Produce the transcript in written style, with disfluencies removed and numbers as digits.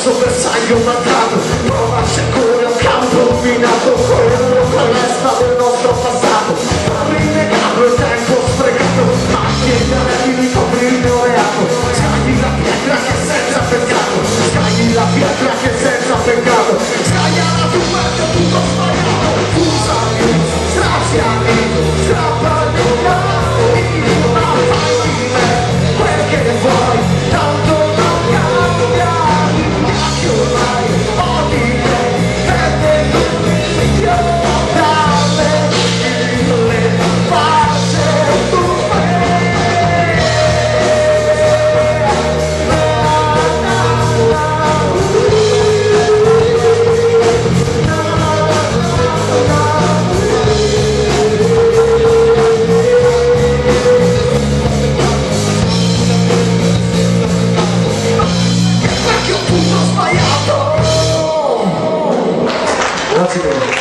basso bersaglio mancato, provarci ancora un campo minato, quello con l'esta del nostro passato, rinnegato il tempo sprecato, macchie e anelli copri il mio reato, scagli la pietra che senza peccato, scagli la pietra che senza peccato, scaglia la tua che è tutto sbagliato, usami, straziami, strappami, ma fai di me quel che vuoi, tanto non cambia, che ormai ho di te, perde io dalle le facce tue. Perché ho tutto sbagliato. Grazie mille.